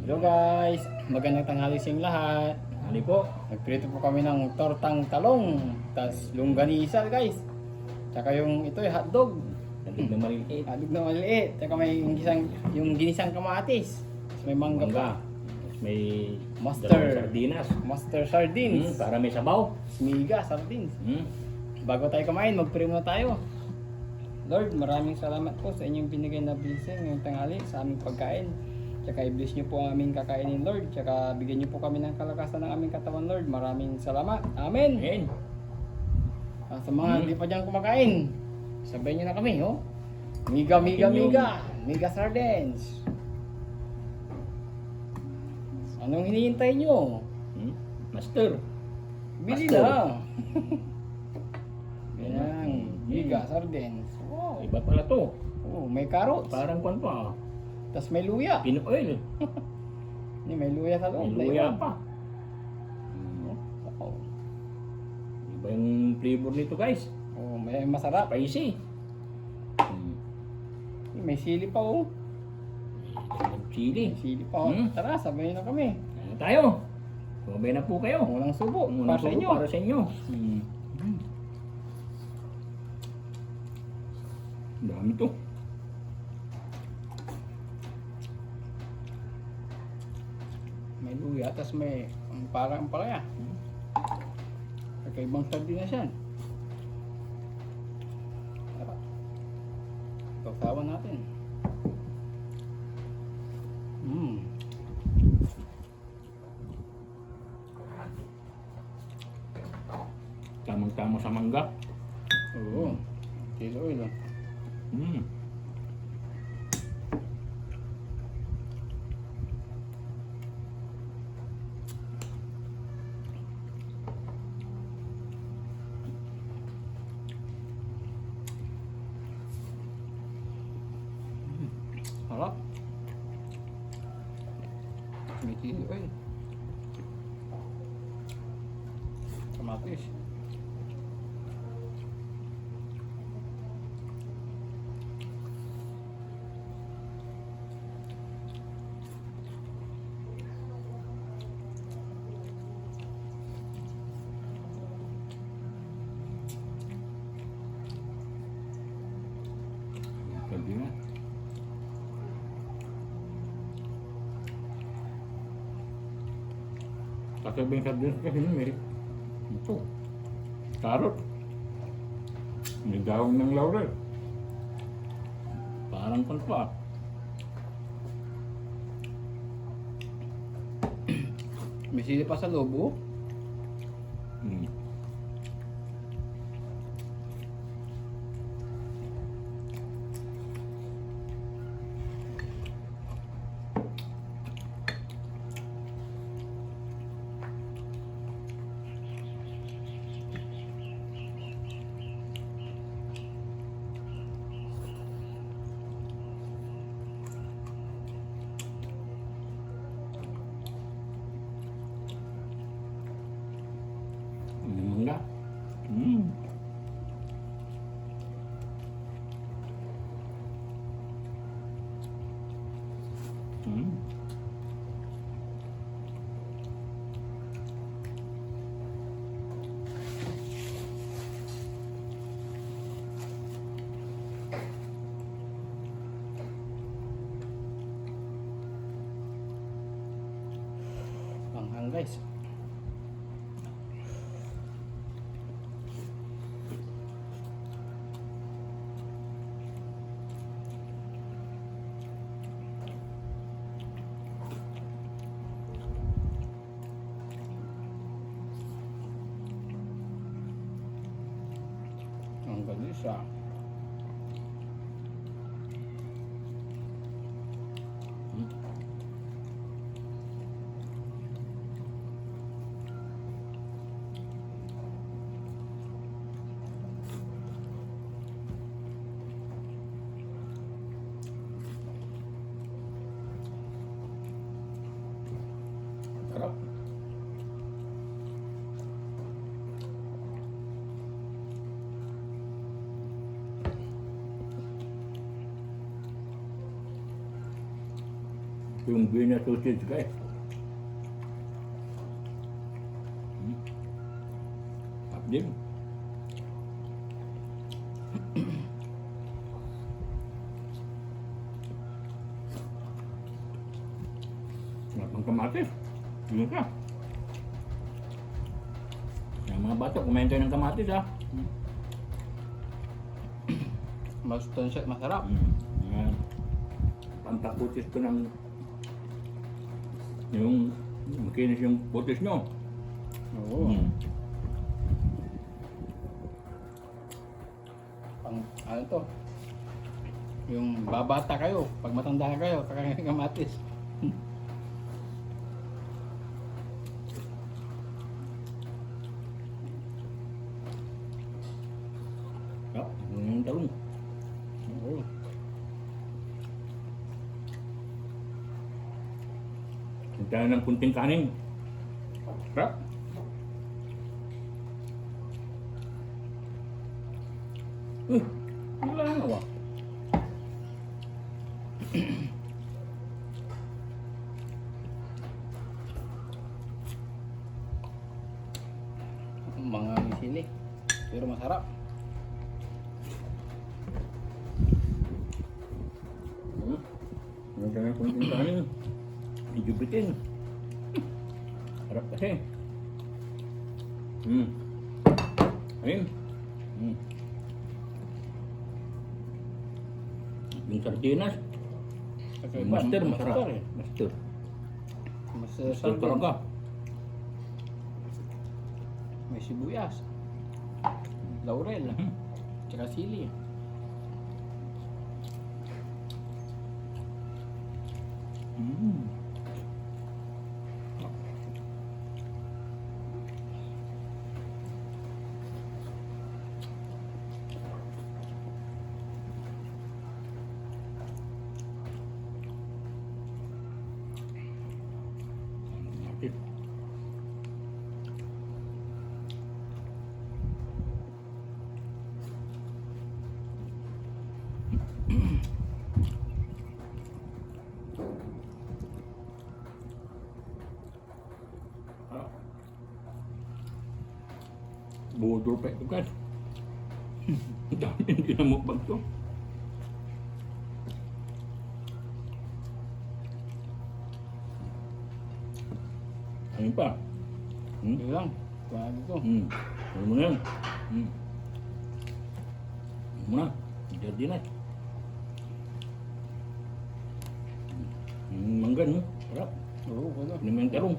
Hello guys, magandang tanghali sa inyong lahat. Ano po? Nagprito po kami ng tortang talong, tas longganisa guys. Tsaka yung ito ay hotdog. Nandun na maliliit. Hotdog na maliit. Tsaka may yung ginisang kamatis. Tas may mangga pa. Tapos may Master. dalawang sardinas. Master sardines. Para may sabaw. Smiga sardines. Hmm. Bago tayo kumain, mag-pray muna tayo. Lord, maraming salamat po sa inyong binigay na blessing ngayong tanghali sa aming pagkain. Tsaka i-bless niyo po ang aming kakainin, Lord. Tsaka bigyan niyo po kami ng kalakasan ng aming katawan, Lord. Maraming salamat. Amen. Amen. Sa mga hindi pa dyan kumakain, sabayin niyo na kami, oh. Miga, miga, miga. Miga sardines. Anong hinihintay niyo? Master. Bili Master. na. Yan. Miga sardines. Wow. Iba pala to. Oh, may carrots. Parang kwan pa. Tas may luya. Pinoy oil. May luya sa loob. May luya pa. Oh. Iba yung flavor nito guys. Oh, may masarap. Spicy. May sili pa oh. Chili. May sili pa oh. Tara, sabayin na kami. Ano tayo? Sumabay na po kayo. Unang subo. Unang Para sa subo inyo. para sa inyo. Dami to. May luya, tas may parang palaya. Kakaibang sardinas yan. Tara. Pagtawan natin. Tamang-tama sa mangga. Oo. Kilo oil oh. Harap. May kilo oil. Kamatis. Pwede na. Kasabing sardinas kasi may ito. Carrot. May dahon ng laurel. Parang kwan pa. May sili pa sa loob oh. Mangga. Panghang guys. Ang galis ah. Sarap. Yung Vienna sausage guys. Din. Sarap ng kamatis. Yun ka. Yung mga bata, kumain kayo ng kamatis ha. Masustansya at masarap. Yan. Pantakutis ko ng yung makinis yung putis nyo. Oo. Pang, ano to? Yung babata kayo, pag matanda kayo, kakain ng kamatis. Yung talong. Oo. Hintayin ng kunting kanin. Sarap. Wala na ba? Mga sili. Pero masarap. Hintayin ng kunting kanin. Medyo bitin. Sarap kasi. Ayun. Yung sardinas. Yung master, masarap. Master eh. Master. Master Master sardine. talaga. May sibuyas. Laurel. Tsaka sili. Okay. Bodor pa ito kan. Dami hindi na mukbang to. Ano pa? Yun lang. Bago ko. Ano mo na yan? Ano mo na? Sardinas. Mangga no? Sarap. Oo, wala. Ano mo yung talong?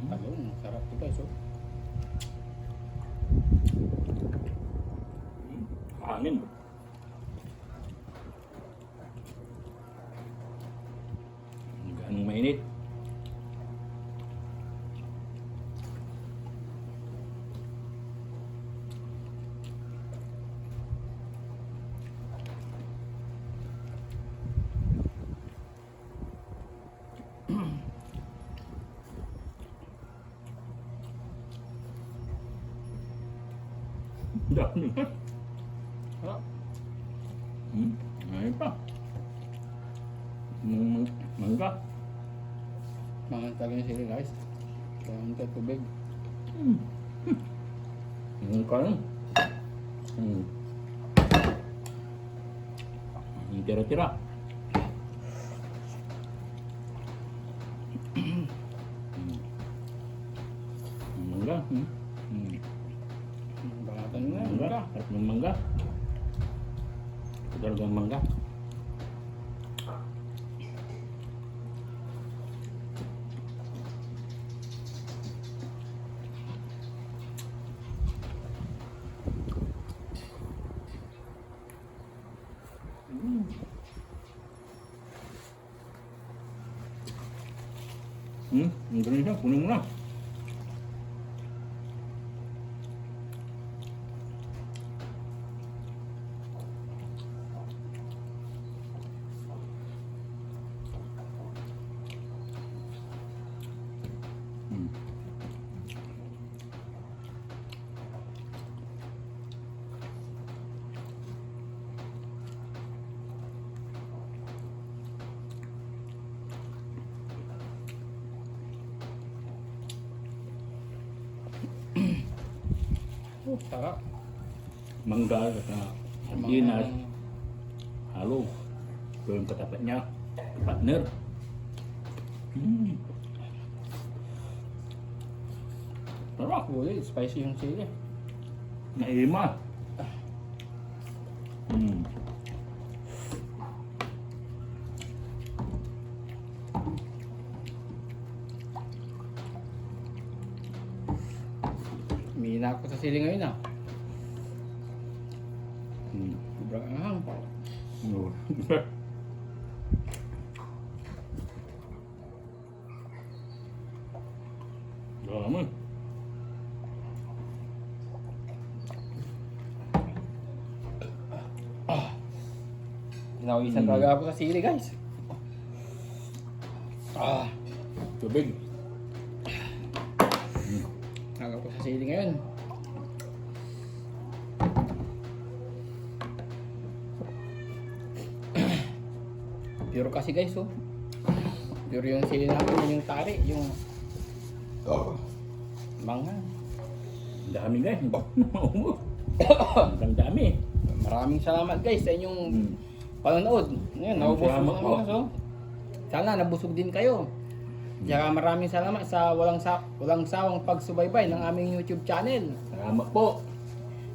Talong, sarap to guys. Oh. Hangin. Ganong mainit. Dami na. Sarap. Ayun pa. Mangga. Mga talong sili guys. Kaya ang tubig. Yung kanin. Yung tira-tira. Mangga. Banatan mo na. Mangga. Harap ng mangga. Ito talagang mangga. Ang ganun siya. Kunin mo na. Sarap. Mangga at sardinas, halo. Ito yung katapat niya, partner. Sarap. Uy, spicy yung sili. Naima. Mina ako sa sili ngayon ah. Hmm. Sobrang anghang. No. Dami. Pinawisan talaga ako sa sili guys. Tubig. Talaga ako sa sili ngayon. Pure kasi guys oh. Pure yung sili namin, yung tari, yung manghang. Ang dami guys. Ang dami. Maraming salamat guys sa inyong panonood. Ngayon, naubos Salamat na po. naman so. Sana nabusog din kayo. Tsaka maraming salamat sa walang sawang pagsubaybay ng aming YouTube channel. Salamat po.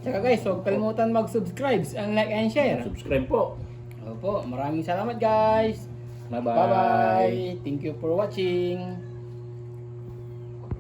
Tsaka guys, huwag kalimutan mag-subscribe and like and share. Subscribe po. Opo, maraming salamat guys. Bye-bye. Bye-bye. Thank you for watching.